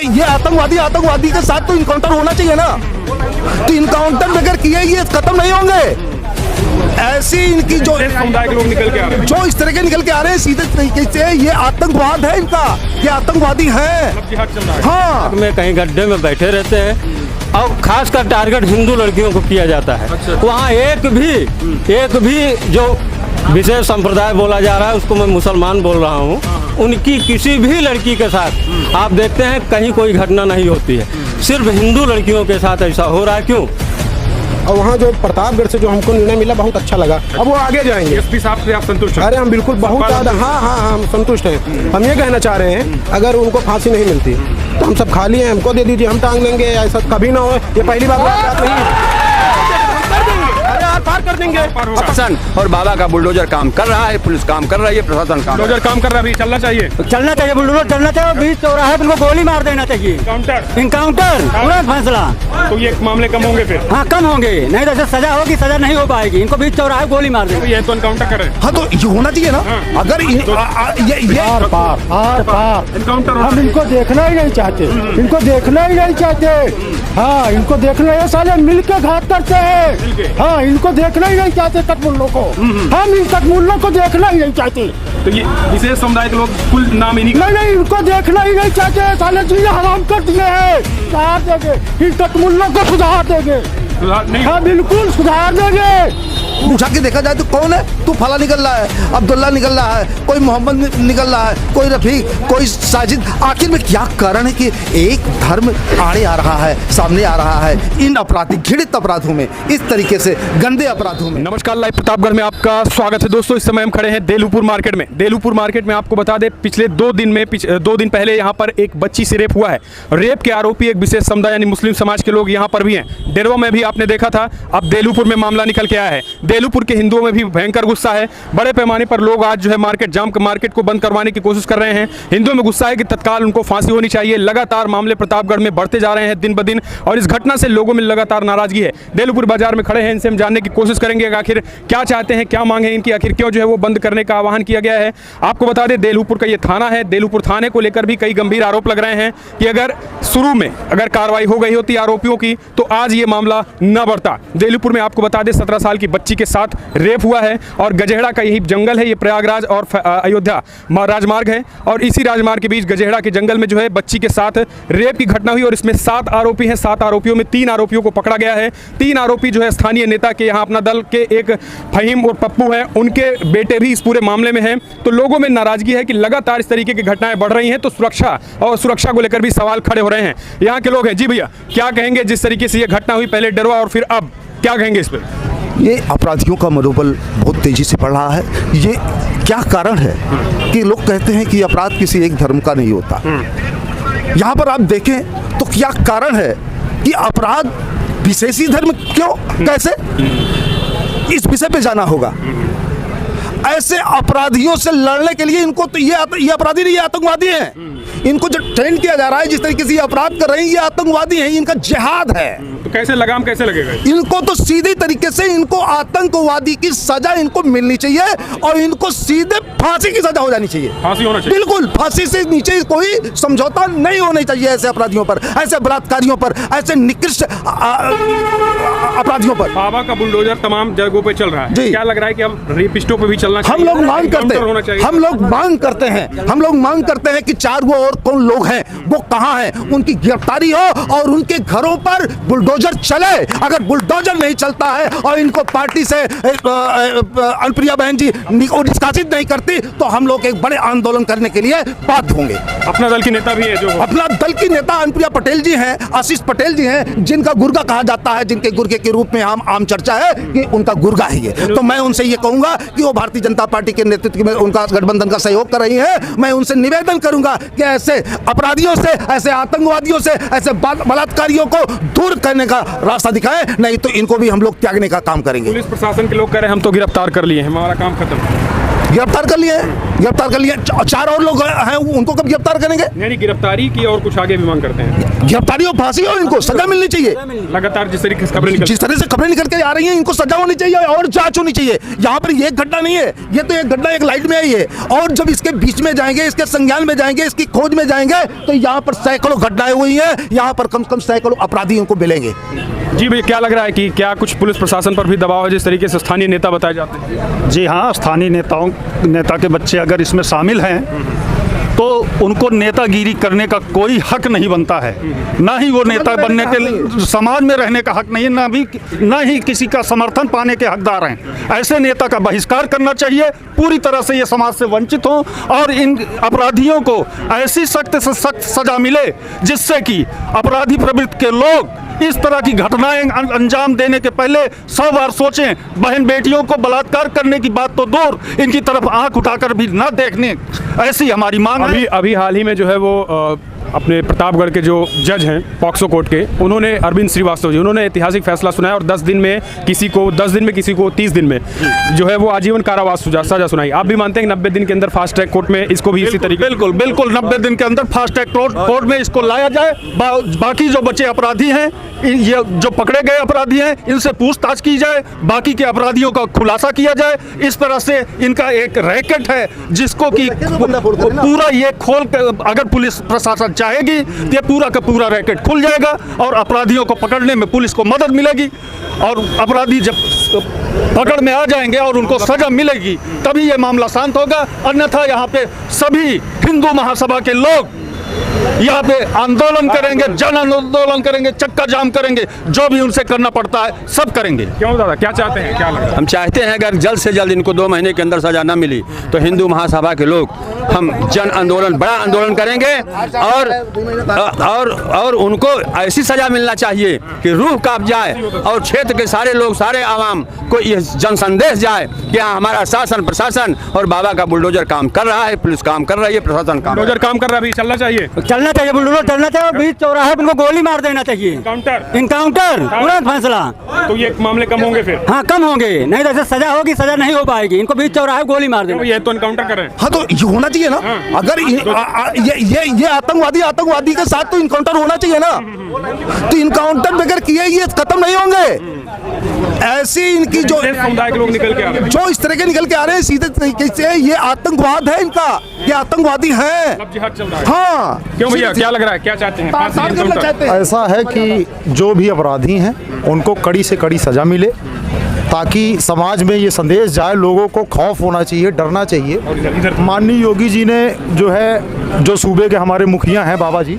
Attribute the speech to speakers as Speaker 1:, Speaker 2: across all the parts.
Speaker 1: ये आतंकवादी के साथ तो इनकाउंटर होना चाहिए ना, तो इनकाउंटर बगैर किए ये खत्म नहीं होंगे। ऐसी इनकी जो
Speaker 2: समुदाय के लोग निकल के आ रहे हैं,
Speaker 1: जो इस तरह के निकल के आ रहे हैं सीधे तरीके से, ये आतंकवाद है इनका, ये आतंकवादी है।
Speaker 2: जिहाद चल रहा है।
Speaker 1: हाँ,
Speaker 3: में कहीं गड्ढे में बैठे रहते हैं और खासकर टारगेट हिंदू लड़कियों को किया जाता है। वहाँ एक भी जो विशेष संप्रदाय बोला जा रहा है उसको मैं मुसलमान बोल रहा हूँ, उनकी किसी भी लड़की के साथ आप देखते हैं कहीं कोई घटना नहीं होती है, सिर्फ हिंदू लड़कियों के साथ ऐसा हो रहा है। क्यों?
Speaker 4: और वहाँ जो प्रतापगढ़ से जो हमको निर्णय मिला बहुत अच्छा लगा। अब वो आगे जाएंगे।
Speaker 2: एसपी साहब से आप संतुष्ट हैं?
Speaker 4: अरे हम बिल्कुल बहुत ज़्यादा, हाँ हम संतुष्ट हैं। हम ये कहना चाह रहे हैं अगर उनको फांसी नहीं मिलती तो हम सब खाली हैं, हमको दे दीजिए, हम टांग लेंगे, ऐसा कभी ना हो। ये पहली बात नहीं है, पार कर देंगे।
Speaker 5: प्रशासन और बाबा का बुलडोजर काम कर रहा है, पुलिस काम कर रही है, प्रशासन
Speaker 2: बुलडोजर काम कर रहा है, चलना चाहिए
Speaker 3: बुलडोजर चलना चाहिए। बीच चौराहे पर उनको गोली मार देना चाहिए। इनकाउंटर पूरा फैसला।
Speaker 2: तो ये मामले कम होंगे फिर?
Speaker 3: हाँ कम होंगे, नहीं तो सजा होगी, सजा नहीं हो पाएगी। इनको बीच चौराहे गोली मार देना।
Speaker 2: ये तो इनकाउंटर करे।
Speaker 1: हाँ तो ये होना चाहिए ना। अगर ये
Speaker 2: इनकाउंटर
Speaker 6: हम इनको देखना ही नहीं चाहते, इनको देखना ही नहीं चाहते। हाँ इनको देखना, ये साले मिलकर घात करते हैं। हाँ इनको देखना ही नहीं चाहते कटमुल्लों को, हम इन कटमुल्लों को देखना ही नहीं चाहते।
Speaker 2: तो ये विशेष समुदाय के लोग कुल नाम ही
Speaker 6: नहीं इनको देखना ही नहीं चाहते। साले जी हराम कर दिए हैं, सुधार देंगे इन कटमुल्लों को, सुधार देंगे। हाँ बिल्कुल सुधार देंगे।
Speaker 1: उठा के देखा जाए तो कौन है? तू फला निकल रहा है, अब्दुल्ला निकल रहा है, कोई मोहम्मद निकल रहा है, कोई रफीक, कोई साजिद। आखिर में क्या कारण है कि एक धर्म आड़े आ रहा है, सामने आ रहा है इन अपराधी घृणित अपराधों में, इस तरीके से गंदे अपराधों में।
Speaker 2: नमस्कार, लाइव प्रतापगढ़ में आपका स्वागत है दोस्तों। इस समय हम खड़े हैं देलूपुर मार्केट में। देलूपुर मार्केट में आपको बता दें पिछले 2 दिन पहले यहाँ पर एक बच्ची से रेप हुआ है। रेप के आरोपी एक विशेष समुदाय यानी मुस्लिम समाज के लोग यहाँ पर भी हैं। डेरवा में भी आपने देखा था, अब देलूपुर में मामला निकल के आया है। देलूपुर के हिंदुओं में भी भयंकर गुस्सा है। बड़े पैमाने पर लोग आज जो है मार्केट को बंद करवाने की कोशिश कर रहे हैं। हिंदुओं में गुस्सा है कि तत्काल उनको फांसी होनी चाहिए। लगातार मामले प्रतापगढ़ में बढ़ते जा रहे हैं दिन ब दिन, और इस घटना से लोगों में लगातार नाराजगी है। देलूपुर बाजार में खड़े हैं, इनसे हम जानने की कोशिश करेंगे आखिर क्या चाहते हैं, क्या मांग है इनकी, आखिर क्यों जो है वो बंद करने का आह्वान किया गया है। आपको बता दें देलूपुर का ये थाना है। देलूपुर थाने को लेकर भी कई गंभीर आरोप लग रहे हैं कि अगर शुरू में कार्रवाई हो गई होती आरोपियों की तो आज ये मामला न बढ़ता। देलूपुर में आपको बता दें 17 साल की बच्ची के साथ रेप हुआ है, और गजेहड़ा का यही जंगल है, ये प्रयागराज और अयोध्या राजमार्ग है, और इसी राजमार्ग के बीच गजेहड़ा के जंगल में जो है बच्ची के साथ रेप की घटना हुई, और इसमें 7 आरोपी हैं। 7 आरोपियों में 3 आरोपियों को पकड़ा गया है। 3 आरोपी जो है स्थानीय नेता के यहाँ अपना दल के एक फहीम और पप्पू हैं, उनके बेटे भी इस पूरे मामले में हैं। तो लोगों में नाराजगी है कि लगातार इस तरीके की घटनाएं बढ़ रही हैं, तो सुरक्षा को लेकर भी सवाल खड़े हो रहे हैं। यहाँ के लोग हैं। जी भैया, क्या कहेंगे जिस तरीके से ये घटना हुई, पहले डरवा और फिर अब, क्या कहेंगे इस पर?
Speaker 1: ये अपराधियों का मनोबल बहुत तेजी से बढ़ रहा है। ये क्या कारण है कि लोग कहते हैं कि अपराध किसी एक धर्म का नहीं होता। यहाँ पर आप देखें तो क्या कारण है कि अपराध विशेषी धर्म क्यों, कैसे, इस विषय पे जाना होगा। ऐसे अपराधियों से लड़ने के लिए इनको तो ये अपराधी नहीं, ये आतंकवादी हैं। इनको जो ट्रेन किया जा रहा है, जिस तरीके से ये अपराध कर रहे हैं, ये आतंकवादी हैं, इनका जिहाद है।
Speaker 2: तो कैसे लगाम कैसे लगेगा?
Speaker 1: इनको तो सीधे तरीके से इनको आतंकवादी की सजा इनको मिलनी चाहिए, और इनको सीधे फांसी की सजा हो जानी चाहिए।
Speaker 2: फांसी होना चाहिए,
Speaker 1: बिल्कुल। फांसी से नीचे कोई समझौता नहीं होना चाहिए ऐसे अपराधियों पर, ऐसे बलात्कारियों पर, ऐसे निकृष्ट अपराधियों पर।
Speaker 2: बाबा का बुलडोजर तमाम जगहों पे चल रहा है। क्या लग रहा है कि अब रेपिस्टों पे भी चलना चाहिए?
Speaker 1: हम लोग मांग करते हैं, हम लोग मांग करते हैं कि 4 वो और कौन लोग हैं, वो कहां हैं, उनकी गिरफ्तारी हो और उनके घरों पर बुलडोजर चले। अगर बुलडोजर नहीं चलता है और इनको पार्टी से अनुप्रिया बहन जी निष्कासित नहीं करती, तो हम लोग एक बड़े आंदोलन करने के लिए बाध्य होंगे।
Speaker 2: अपना दल की नेता भी है, जो
Speaker 1: अपना दल की नेता अनुप्रिया पटेल जी हैं, आशीष पटेल जी हैं, जिनका गुर्गा कहा जाता है, जिनके गुर्गे के रूप में आम चर्चा है कि उनका गुर्गा ही है। तो मैं उनसे ये कहूंगा कि वो भारतीय जनता पार्टी के नेतृत्व में उनका गठबंधन का सहयोग कर रही है। मैं उनसे निवेदन करूंगा कि ऐसे अपराधियों से, ऐसे आतंकवादियों से, ऐसे बलात्कारियों को दूर करने का रास्ता दिखाएं, नहीं तो इनको भी हम लोग त्यागने का काम करेंगे।
Speaker 2: पुलिस प्रशासन के लोग कह रहे हैं हम तो गिरफ्तार कर लिए हैं, हमारा काम खत्म।
Speaker 1: गिरफ्तार कर लिए हैं, गिरफ्तार कर लिए। 4 और लोग हैं, उनको कब गिरफ्तार करेंगे?
Speaker 2: नहीं, गिरफ्तारी की और कुछ आगे भी मांग करते हैं।
Speaker 1: गिरफ्तारी और फांसी हो, इनको सजा मिलनी चाहिए।
Speaker 2: लगातार जिस तरीके से खबरें
Speaker 1: जिस तरह से खबरें निकल के आ रही हैं, इनको सजा होनी चाहिए और जांच होनी चाहिए। यहाँ पर ये घटना नहीं है, ये तो एक घटना एक लाइट में आई है, और जब इसके बीच में जाएंगे, इसके संज्ञान में जाएंगे, इसकी खोज में जाएंगे, तो यहाँ पर सैकड़ों घटनाएं हुई हैं, यहाँ पर कम से कम सैकड़ों अपराधियों को मिलेंगे।
Speaker 2: जी भैया, क्या लग रहा है कि क्या कुछ पुलिस प्रशासन पर भी दबाव है, जिस तरीके से स्थानीय नेता बताए जाते हैं?
Speaker 7: जी हाँ, स्थानीय नेता के बच्चे अगर इसमें शामिल हैं तो उनको नेतागिरी करने का कोई हक नहीं बनता है, ना ही वो नेता बनने के, समाज में रहने का हक नहीं है, ना ही किसी का समर्थन पाने के हकदार हैं। ऐसे नेता का बहिष्कार करना चाहिए, पूरी तरह से ये समाज से वंचित हों और इन अपराधियों को ऐसी सख्त से सख्त सजा मिले जिससे कि अपराधी प्रवृत्ति के लोग इस तरह की घटनाएं अंजाम देने के पहले 100 बार सोचें। बहन बेटियों को बलात्कार करने की बात तो दूर, इनकी तरफ आंख उठाकर भी ना देखने, ऐसी हमारी मांग है।
Speaker 2: अभी हाल ही में जो है वो अपने प्रतापगढ़ के जो जज हैं पॉक्सो कोर्ट के, उन्होंने अरविंद श्रीवास्तव जी, उन्होंने ऐतिहासिक फैसला सुनाया और 10 दिन में किसी को 30 दिन में जो है वो आजीवन कारावास सजा सुनाई। आप भी मानते हैं कि 90 दिन के अंदर फास्ट ट्रैक कोर्ट में इसको भी इसी तरीके?
Speaker 7: बिल्कुल 90 दिन के अंदर फास्ट ट्रैक कोर्ट में इसको लाया जाए। बाकी जो बचे अपराधी हैं, ये जो पकड़े गए अपराधी हैं, इनसे पूछताछ की जाए, बाकी के अपराधियों का खुलासा किया जाए। इस तरह से इनका एक रैकेट है जिसको कि पूरा ये खोल कर अगर पुलिस प्रशासन चाहेगी तो ये पूरा का पूरा रैकेट खुल जाएगा और अपराधियों को पकड़ने में पुलिस को मदद मिलेगी, और अपराधी जब पकड़ में आ जाएंगे और उनको सजा मिलेगी तभी ये मामला शांत होगा। अन्यथा यहाँ पे सभी हिंदू महासभा के लोग यहाँ पे आंदोलन करेंगे, जन आंदोलन करेंगे, चक्का जाम करेंगे, जो भी उनसे करना पड़ता है सब करेंगे।
Speaker 2: क्यों दादा, क्या चाहते हैं, क्या लगता है?
Speaker 5: हम चाहते हैं अगर जल्द से जल्द इनको 2 महीने के अंदर सजा न मिली तो हिंदू महासभा के लोग हम जन आंदोलन, बड़ा आंदोलन करेंगे और उनको ऐसी सजा मिलना चाहिए कि रूह कांप जाए और क्षेत्र के सारे लोग, सारे आवाम को यह जन संदेश जाए कि हाँ, हमारा शासन प्रशासन और बाबा का बुलडोजर काम कर रहा है, पुलिस काम कर रही है, प्रशासन काम
Speaker 2: कर रहा है, चलना चाहिए,
Speaker 3: बुलडोजर चलना चाहिए और बीच चौराहे पर उनको गोली मार देना चाहिए। इनकाउंटर तुरंत फैसला,
Speaker 2: तो ये मामले कम होंगे फिर?
Speaker 3: हाँ, कम होंगे, नहीं तो सजा होगी, सजा नहीं हो पाएगी। इनको बीच चौराहे गोली मार देना।
Speaker 2: ये तो इनकाउंटर कर रहे हैं।
Speaker 1: हाँ, तो ये होना चाहिए ना। अगर ये आतंकवादी के साथ तो इनकाउंटर होना चाहिए ना, तो इनकाउंटर बगैर किए ये खत्म नहीं होंगे। ऐसी इनकी जो
Speaker 2: समुदाय के लोग निकल के आ रहे हैं,
Speaker 1: जो इस तरह के निकल के आ रहे हैं सीधे तरीके से, ये आतंकवाद है इनका, ये आतंकवादी है।
Speaker 2: जिहाद चल रहा है।
Speaker 1: हाँ,
Speaker 2: क्यों भैया, क्या लग रहा है, क्या चाहते हैं?
Speaker 6: ऐसा है कि जो भी अपराधी हैं उनको कड़ी से कड़ी सजा मिले, ताकि समाज में ये संदेश जाए, लोगों को खौफ होना चाहिए, डरना चाहिए। माननीय योगी जी ने जो है, जो सूबे के हमारे मुखिया हैं बाबा जी,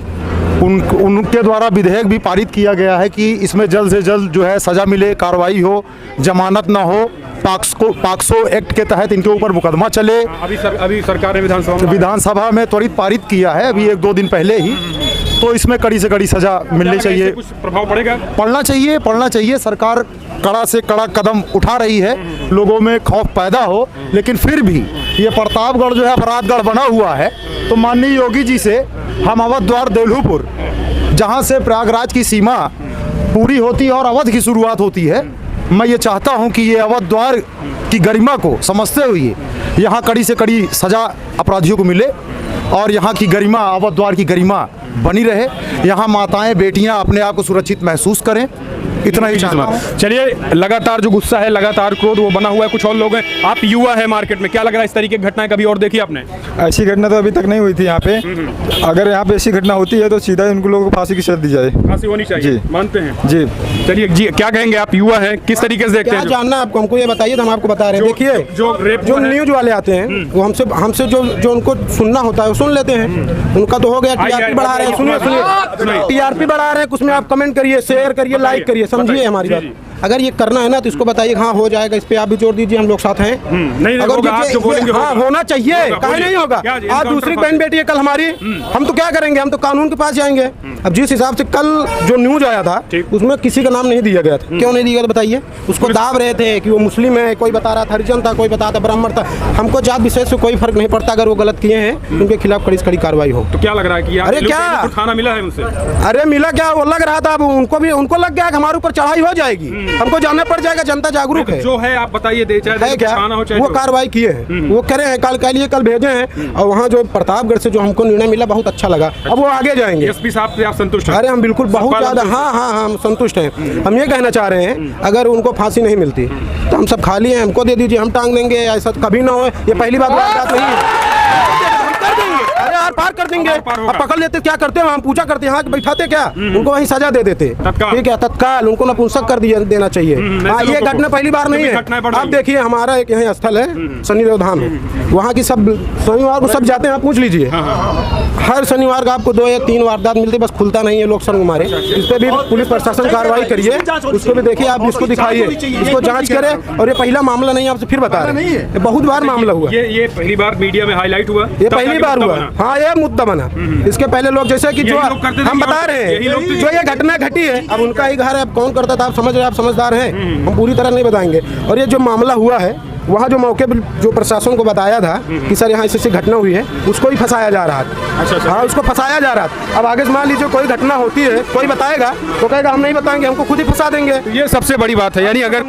Speaker 6: उनके द्वारा विधेयक भी पारित किया गया है कि इसमें जल्द से जल्द जो है सजा मिले, कार्रवाई हो, जमानत ना हो, पाक्सो एक्ट के तहत इनके ऊपर मुकदमा चले।
Speaker 2: अभी सरकार ने
Speaker 6: विधानसभा में त्वरित पारित किया है अभी 1-2 दिन पहले ही, तो इसमें कड़ी से कड़ी सजा मिलनी चाहिए।
Speaker 2: कुछ प्रभाव पड़ेगा?
Speaker 6: पड़ना चाहिए। सरकार कड़ा से कड़ा कदम उठा रही है, लोगों में खौफ पैदा हो, लेकिन फिर भी ये प्रतापगढ़ जो है अपराधगढ़ बना हुआ है, तो माननीय योगी जी से हम अवध द्वार देलूपुर, जहाँ से प्रयागराज की सीमा पूरी होती है और अवध की शुरुआत होती है, मैं ये चाहता हूँ कि ये अवध द्वार की गरिमा को समझते हुए यहाँ कड़ी से कड़ी सजा अपराधियों को मिले और यहाँ की गरिमा, अवध द्वार की गरिमा बनी रहे, यहाँ माताएं बेटियाँ अपने आप को सुरक्षित महसूस करें। इतना ही चाहता हूं।
Speaker 2: चलिए, लगातार जो गुस्सा है, लगातार क्रोध वो बना हुआ है। कुछ और लोग हैं, आप युवा है मार्केट में, क्या लग रहा है इस तरीके की घटनाएं कभी और देखी आपने?
Speaker 8: ऐसी घटना तो अभी तक नहीं हुई थी यहाँ पे। अगर यहाँ पे ऐसी घटना होती है तो सीधा उनको लोगों को फांसी की सजा दी जाए।
Speaker 2: फांसी होनी चाहिए जी, मानते हैं
Speaker 8: जी।
Speaker 2: चलिए जी, क्या कहेंगे आप, युवा हैं, किस तरीके से देखते हैं?
Speaker 4: जानना आपको, हमको ये बताइए तो हम आपको बता रहे हैं। देखिए, जो न्यूज वाले आते हैं वो हमसे जो उनको सुनना होता है वो सुन लेते हैं। उनका तो हो गया, टीआरपी बढ़ा रहे हैं, सुनिए, टीआरपी बढ़ा रहे हैं, कुछ में आप कमेंट करिए, शेयर करिए, लाइक करिए, समझिए हमारी बात। अगर ये करना है ना तो इसको बताइए, हाँ हो जाएगा, इस पे आप भी जोर दीजिए, हम लोग साथ हैं।
Speaker 2: नहीं
Speaker 4: अगर
Speaker 2: आप जो बोलेंगे
Speaker 4: हाँ होना चाहिए, काहे नहीं होगा। आज दूसरी बहन बेटी है, कल हमारी, हम तो क्या करेंगे, हम तो कानून के पास जाएंगे। अब जिस हिसाब से कल जो न्यूज आया था उसमें किसी का नाम नहीं दिया गया था, क्यों नहीं दिया गया बताइए? उसको दाब रहे थे कि वो मुस्लिम है, कोई बता रहा था हरिजन था, कोई बता था ब्राह्मण था। हमको जात विशेष से कोई फर्क नहीं पड़ता, अगर वो गलत किए हैं उनके खिलाफ कड़ी से कड़ी कार्रवाई हो।
Speaker 2: तो क्या लग रहा है कि
Speaker 4: अरे क्या
Speaker 2: कुछ खाना मिला है उनसे?
Speaker 4: अरे मिला क्या, वो लग रहा था, अब उनको लग गया कि हमारे ऊपर चढ़ाई हो जाएगी, हमको जाना पड़ जाएगा, जनता जागरूक है।
Speaker 2: जो है आप बताइए, दे चाहे
Speaker 4: है क्या,
Speaker 2: खाना हो चाहे
Speaker 4: वो कार्रवाई किए हैं, वो करे हैं, कल भेजे हैं। और वहाँ जो प्रतापगढ़ से जो हमको निर्णय मिला बहुत अच्छा लगा, अब वो आगे जाएंगे।
Speaker 2: एसपी साहब से आप संतुष्ट हैं?
Speaker 4: अरे हम बिल्कुल बहुत ज़्यादा, हाँ हम संतुष्ट हैं। हम ये कहना चाह रहे हैं, अगर उनको फांसी नहीं मिलती तो हम सब खाली हैं, हमको दे दीजिए, हम टांग देंगे, ऐसा कभी ना हो। ये पहली बात नहीं है, अरे आर पार कर देंगे। अब पकड़ लेते क्या करते हैं, हम पूछा करते हैं, बैठाते क्या, उनको वहीं सजा दे देते, ठीक है, तत्काल उनको नपुंसक कर देना चाहिए। हाँ, ये घटना पहली बार नहीं है। आप देखिए, हमारा एक यहाँ स्थल है शनिदेव धाम, वहाँ की सब शनिवार को सब जाते हैं, आप पूछ लीजिए, हर शनिवार का आपको 2 या 3 वारदात मिलती, बस खुलता नहीं है, लोग संग मारे। इस पर भी पुलिस प्रशासन कार्रवाई करिए, उसको भी देखिए, आप इसको दिखाइए, इसको जांच करे। और ये पहला मामला नहीं, आपसे फिर बता रहे हैं, ये बहुत बार मामला हुआ।
Speaker 2: ये पहली बार मीडिया में हाईलाइट हुआ,
Speaker 4: ये पहली बार हुआ। हाँ, ये मुद्दा बना। इसके पहले लोग जैसे कि जो हम बता रहे हैं, जो ये घटना घटी है, अब उनका ही घर है, अब कौन करता था, आप समझ रहे, आप समझदार हैं, हम पूरी तरह नहीं बताएंगे। और ये जो मामला हुआ है, वहाँ जो मौके पर जो प्रशासन को बताया था कि सर यहाँ ऐसी घटना हुई है, उसको ही फंसाया जा रहा था। हाँ, उसको फंसाया जा रहा था। अब आगे से मान लीजिए कोई घटना होती है, कोई बताएगा तो कहेगा हम नहीं बताएंगे, हमको खुद ही फंसा देंगे।
Speaker 2: ये सबसे बड़ी बात है, यानी अगर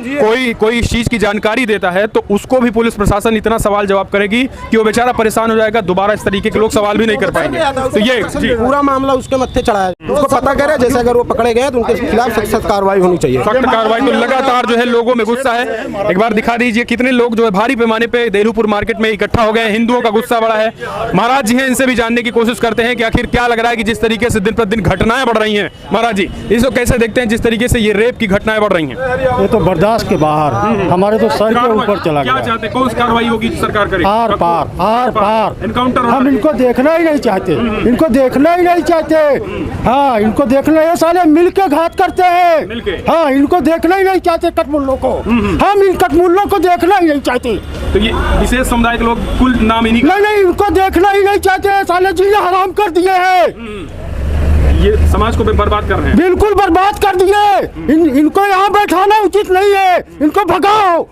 Speaker 2: कोई इस चीज की जानकारी देता है तो उसको भी पुलिस प्रशासन इतना सवाल जवाब करेगी कि वो बेचारा परेशान हो जाएगा, दोबारा इस तरीके के लोग सवाल भी नहीं कर पाएंगे। तो ये
Speaker 4: पूरा मामला उसके मत्थे चढ़ाया, उसको पता करे, जैसे अगर वो पकड़े गए तो उनके खिलाफ सख्त कार्रवाई होनी चाहिए।
Speaker 2: सख्त कार्रवाई। तो लगातार जो है लोगों में गुस्सा है, एक बार दिखा दीजिए कितने लोग जो है भारी पैमाने पे देलूपुर मार्केट में इकट्ठा हो गए हैं। हिंदुओं का गुस्सा बड़ा है। महाराज जी हैं, इनसे भी जानने की कोशिश करते हैं कि आखिर क्या लग रहा है कि जिस तरीके से दिन प्रतिदिन घटनाएं बढ़ रही हैं, महाराज जी इसको कैसे देखते हैं, जिस तरीके से ये रेप की घटनाएं बढ़ रही हैं?
Speaker 6: ये तो बर्दाश्त के बाहर, हमारे तो सर के ऊपर चला गया।
Speaker 2: क्या चाहते हैं, कौन सी कार्रवाई होगी सरकार करेगी?
Speaker 6: आर पार
Speaker 2: एनकाउंटर।
Speaker 6: हम इनको देखना ही नहीं चाहते, इनको देखना ही नहीं चाहते। हाँ, इनको देखना, ये साले मिल के घात करते हैं। हाँ, इनको देखना ही नहीं चाहते कटमुल्लों को, हम इन कटमुल्लों को देखना ही नहीं चाहते।
Speaker 2: तो ये विशेष समुदाय के लोग कुल नाम ही
Speaker 6: नहीं, इनको देखना ही नहीं चाहते, साले जीना हराम कर दिए हैं।
Speaker 2: ये समाज को बर्बाद कर रहे हैं,
Speaker 6: बिल्कुल बर्बाद कर दिए। इनको यहाँ बैठाना उचित नहीं है, इनको भगाओ,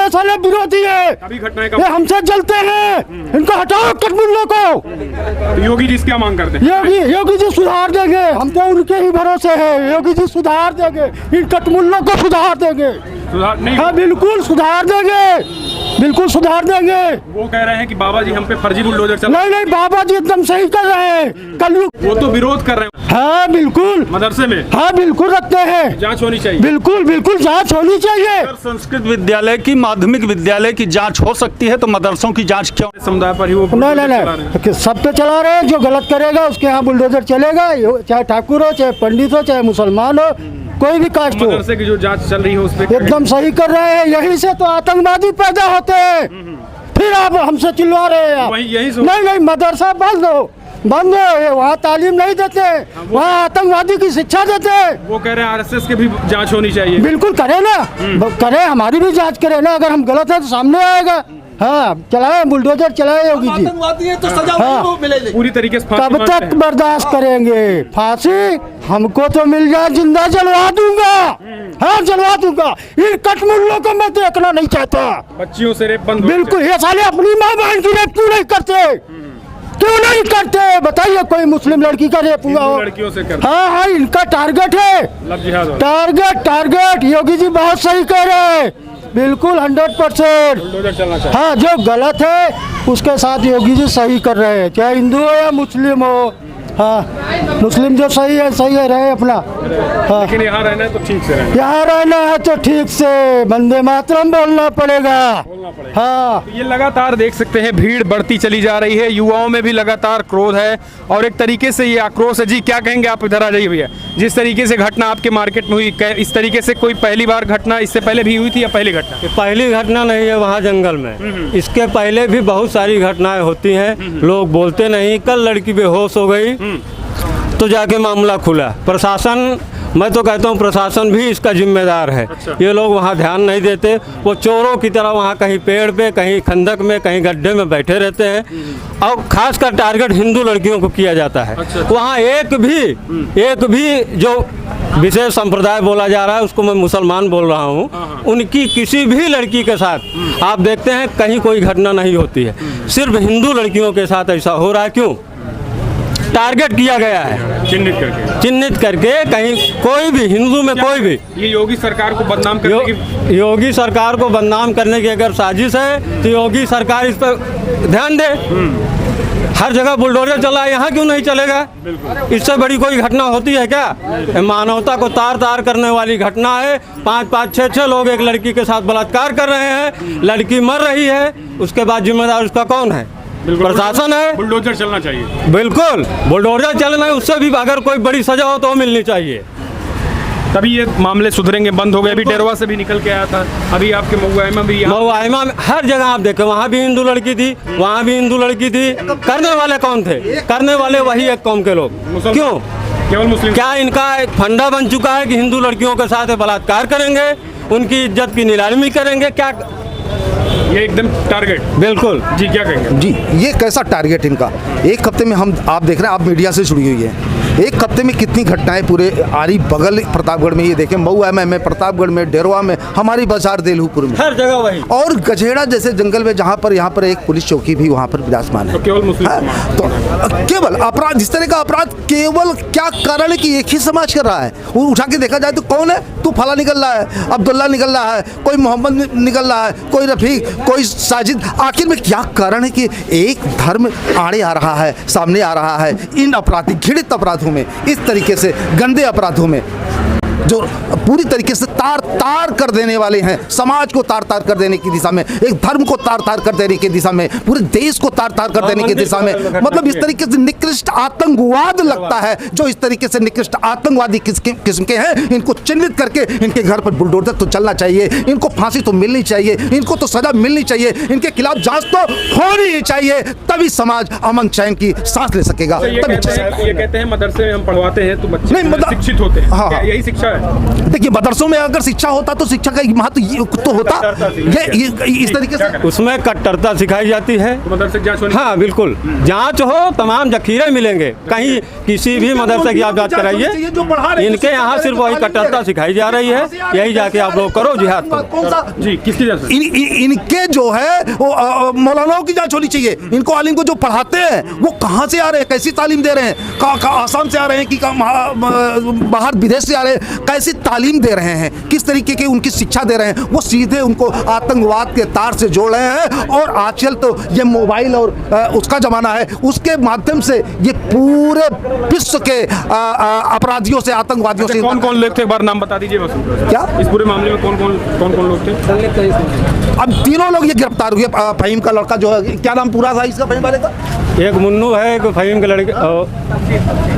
Speaker 6: साले विरोधी है,
Speaker 2: अभी घटनाएं
Speaker 6: ये हमसे जलते हैं, इनको हटाओ कटमुल्लों को।
Speaker 2: योगी जी क्या मांग करते हैं?
Speaker 6: योगी जी सुधार देंगे, हम तो उनके ही भरोसे हैं, योगी जी सुधार देंगे, इन कटमुल्लों को सुधार देंगे।
Speaker 2: सुधार नहीं?
Speaker 6: हाँ, बिल्कुल सुधार देंगे, बिल्कुल सुधार देंगे।
Speaker 2: वो कह रहे हैं कि बाबा जी हम पे फर्जी बुलडोजर चला।
Speaker 6: नहीं, बाबा जी एकदम सही कर रहे हैं, कलयुग।
Speaker 2: वो तो विरोध कर रहे हैं।
Speaker 6: हाँ बिल्कुल,
Speaker 2: मदरसे में।
Speaker 6: हाँ बिल्कुल रखते हैं,
Speaker 2: जांच होनी चाहिए।
Speaker 6: बिल्कुल जांच होनी चाहिए।
Speaker 7: संस्कृत विद्यालय की, माध्यमिक विद्यालय की जांच हो सकती है, तो मदरसों की जांच क्यों?
Speaker 2: समुदाय पर ही वो
Speaker 6: नहीं, सब पे चला रहे हैं। जो गलत करेगा उसके यहाँ बुलडोजर चलेगा, चाहे ठाकुर हो, चाहे पंडित हो, चाहे मुसलमान हो, कोई भी कास्ट हो।
Speaker 2: मदरसे की जो जांच चल रही है उस पे
Speaker 6: एकदम सही कर रहे हैं। यहीं से तो आतंकवादी पैदा होते हैं, फिर आप हमसे चिल्ला रहे हैं। नहीं, मदरसा बंद हो, वहाँ तालीम नहीं देते, वहाँ आतंकवादी की शिक्षा देते।
Speaker 2: वो कह रहे हैं आरएसएस की भी जांच होनी चाहिए।
Speaker 6: बिल्कुल करें ना, करें, हमारी भी जांच करें ना, अगर हम गलत है तो सामने आएगा। हाँ, चलाए बुलडोजर, चलाए योगी जी,
Speaker 4: तो सजा
Speaker 6: हाँ,
Speaker 4: मिलेगी
Speaker 2: पूरी तरीके से।
Speaker 6: कब तक बर्दाश्त करेंगे? फांसी हमको तो मिल जाए, जिंदा जलवा दूंगा। हाँ, जलवा दूंगा। इन कटमुल्लों को मैं देखना नहीं चाहता।
Speaker 2: बच्चियों से रेप बंद।
Speaker 6: बिल्कुल, ये साले अपनी माँ बहन की रेप क्यों नहीं करते? क्यों नहीं करते? बताइए, कोई मुस्लिम लड़की का रेप हुआ हो?
Speaker 2: लड़कियों से करते।
Speaker 6: हाँ, इनका टारगेट है, टारगेट। योगी जी बहुत सही कह रहे हैं, बिल्कुल 100%। हाँ, जो गलत है उसके साथ योगी जी सही कर रहे हैं, चाहे हिंदू हो या मुस्लिम हो। हाँ, मुस्लिम जो सही है रहे अपना। हाँ,
Speaker 2: लेकिन यहाँ रहना है तो ठीक से रहना।
Speaker 6: यहाँ रहना है तो ठीक से वंदे मातरम बोलना पड़ेगा। हाँ,
Speaker 2: ये लगातार देख सकते हैं भीड़ बढ़ती चली जा रही है, युवाओं में भी लगातार क्रोध है और एक तरीके से ये आक्रोश है। जी क्या कहेंगे आप? इधर आ जाइए भैया। जिस तरीके से घटना आपके मार्केट में हुई, इस तरीके से कोई पहली बार घटना इससे पहले भी हुई थी या पहली घटना?
Speaker 3: पहली घटना नहीं है वहाँ जंगल में, इसके पहले भी बहुत सारी घटनाएं होती हैं, लोग बोलते नहीं। कल लड़की बेहोश हो गई तो जाके मामला खुला। प्रशासन, मैं तो कहता हूँ प्रशासन भी इसका जिम्मेदार है। ये लोग वहाँ ध्यान नहीं देते, वो चोरों की तरह वहाँ कहीं पेड़ पे, कहीं खंदक में, कहीं गड्ढे में बैठे रहते हैं। और खासकर टारगेट हिंदू लड़कियों को किया जाता है। वहाँ एक भी जो विशेष संप्रदाय बोला जा रहा है, उसको मैं मुसलमान बोल रहा हूँ, उनकी किसी भी लड़की के साथ आप देखते हैं कहीं कोई घटना नहीं होती है। सिर्फ हिंदू लड़कियों के साथ ऐसा हो रहा है। क्यों? टारगेट किया गया है, चिन्हित करके कहीं कोई भी हिंदू में कोई भी।
Speaker 2: ये योगी सरकार को बदनाम करने की
Speaker 3: योगी सरकार को बदनाम करने की अगर साजिश है तो योगी सरकार इस पर ध्यान दे। हर जगह बुलडोजर चला है, यहाँ क्यों नहीं चलेगा? इससे बड़ी कोई घटना होती है क्या? मानवता को तार तार करने वाली घटना है। 5-5, 6-6 लोग एक लड़की के साथ बलात्कार कर रहे हैं, लड़की मर रही है, उसके बाद जिम्मेदार उसका कौन है? प्रशासन है।
Speaker 2: बुलडोजर चलना चाहिए,
Speaker 3: बिल्कुल बुलडोजर चलना है, उससे भी अगर कोई बड़ी सजा हो तो मिलनी चाहिए,
Speaker 2: तभी ये मामले सुधरेंगे, बंद हो गए। अभी डेरवा से भी निकल के आया था, अभी आपके महुआइमा भी
Speaker 3: महुआइमा में हर जगह आप देखें, वहाँ भी हिंदू लड़की थी, वहाँ भी हिंदू लड़की थी। करने वाले कौन थे? करने वाले वही एक कौम के लोग। क्यों?
Speaker 2: केवल मुस्लिम।
Speaker 3: क्या इनका एक फंडा बन चुका है कि हिंदू लड़कियों के साथ बलात्कार करेंगे, उनकी इज्जत की नीलामी करेंगे? क्या
Speaker 2: ये एकदम टारगेट?
Speaker 3: बिल्कुल
Speaker 2: जी, क्या कहेंगे
Speaker 1: जी? ये कैसा टारगेट इनका? एक हफ्ते में आप देख रहे हैं, आप मीडिया से जुड़ी हुई है, एक हफ्ते में कितनी घटनाएं पूरे आरी बगल प्रतापगढ़ में, ये देखें महुआइमा में, प्रतापगढ़ में, डेरवा में, हमारी बाजार देलहुपुर में,
Speaker 3: हर जगह वही।
Speaker 1: और गजेड़ा जैसे जंगल में जहाँ पर यहाँ पर एक पुलिस चौकी भी वहाँ पर विराजमान है।
Speaker 2: तो केवल मुस्लिम
Speaker 1: तो केवल अपराध, इस तरह का अपराध केवल क्या कारण है कि एक ही समाज कर रहा है? वो उठा के देखा जाए तो कौन है? तू फला निकल रहा है, अब्दुल्ला निकल रहा है, कोई मोहम्मद निकल रहा है, कोई रफीक, कोई साजिद। आखिर में क्या कारण है कि एक धर्म आड़े आ रहा है, सामने आ रहा है? इन अपराधी घृणित अपराधों में, इस तरीके से गंदे अपराधों में जो पूरी तरीके से तार तार कर देने वाले हैं, समाज को तार तार कर देने की दिशा में, एक धर्म को तार तार कर देने की दिशा में, पूरे देश को तार तार कर देने की दिशा में, मतलब इस तरीके से निकृष्ट आतंकवाद लगता है। जो इस तरीके से निकृष्ट आतंकवादी किस्म के हैं, इनको चिन्हित करके इनके घर पर बुलडोजर तो चलना चाहिए, इनको फांसी तो मिलनी चाहिए, इनको तो सजा मिलनी चाहिए, इनके खिलाफ जांच तो होनी ही चाहिए, तभी समाज अमन चैन की सांस ले सकेगा।
Speaker 2: ये कहते हैं मदरसे में हम पढ़वाते हैं तो बच्चे
Speaker 1: नहीं,
Speaker 2: शिक्षित होते हैं।
Speaker 1: हाँ,
Speaker 2: यही शिक्षा है।
Speaker 1: देखिए, मदरसों में अगर शिक्षा होता तो शिक्षा का महत्व तो होता। ये इस तरीके से
Speaker 3: उसमें कट्टरता सिखाई जाती है।
Speaker 2: तो मदरसे जांच होनी।
Speaker 3: हाँ बिल्कुल, जांच हो, तमाम जखीरे मिलेंगे। कहीं किसी भी मदरसे की आप जांच कराइए, इनके यहाँ सिर्फ वही कट्टरता सिखाई जा रही है। यही जाके आप लोग करो जिहाद करो।
Speaker 2: जी, किसकी जांच?
Speaker 1: इनके जो है वो मौलानाओं की जांच होनी चाहिए। इनको आलिम को जो पढ़ाते हैं वो कहाँ से आ रहे हैं, कैसी तालीम दे रहे हैं, आसाम से आ रहे हैं कि बाहर विदेश से आ रहे हैं, कैसी तालीम दे रहे हैं, किस तरीके की उनकी शिक्षा दे रहे हैं? वो सीधे उनको आतंकवाद के तार से जोड़ रहे हैं। और आजकल तो ये मोबाइल और उसका जमाना है, उसके माध्यम से ये पूरे विश्व के अपराधियों से, आतंकवादियों से।
Speaker 2: कौन कौन लोग थे, एक बार नाम बता दीजिए।
Speaker 1: क्या
Speaker 2: इस पूरे मामले में कौन कौन लोग थे?
Speaker 1: अब तीनों लोग ये गिरफ्तार हुए। फहीम का लड़का जो है, क्या नाम पूरा था इसका फहीम वाले का?
Speaker 3: एक मुन्नू है, एक फहीम के लड़के,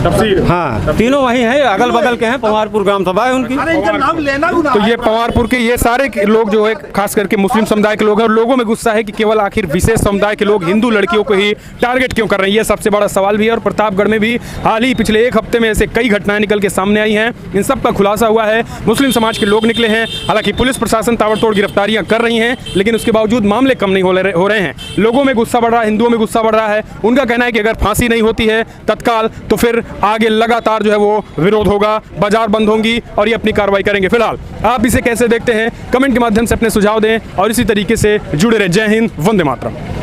Speaker 2: तफसीर।
Speaker 3: हाँ, तीनों वही हैं, अगल बगल के हैं। पवारपुर ग्राम सभा है उनकी।
Speaker 1: इनका नाम लेना भी ना।
Speaker 2: तो ये पवारपुर के ये सारे लोग जो है, खास करके मुस्लिम समुदाय के लोग हैं, और लोगों में गुस्सा है कि केवल आखिर विशेष समुदाय के लोग हिंदू लड़कियों को ही टारगेट क्यों कर रहे हैं। ये सबसे बड़ा सवाल भी है। और प्रतापगढ़ में भी हाल ही पिछले एक हफ्ते में ऐसे कई घटनाएं निकल के सामने आई हैं। इन सब का खुलासा हुआ है, मुस्लिम समाज के लोग निकले हैं। हालांकि पुलिस प्रशासन ताबड़तोड़ गिरफ्तारियां कर रही हैं, लेकिन उसके बावजूद मामले कम नहीं हो रहे हैं। लोगों में गुस्सा बढ़ रहा है, हिंदुओं में गुस्सा बढ़ रहा है। उनका कहना है कि अगर फांसी नहीं होती है तत्काल, तो फिर आगे लगातार जो है वो विरोध होगा, बाजार बंद होंगी और ये अपनी कार्रवाई करेंगे। फिलहाल आप इसे कैसे देखते हैं, कमेंट के माध्यम से अपने सुझाव दें और इसी तरीके से जुड़े रहे। जय हिंद, वंदे मातरम।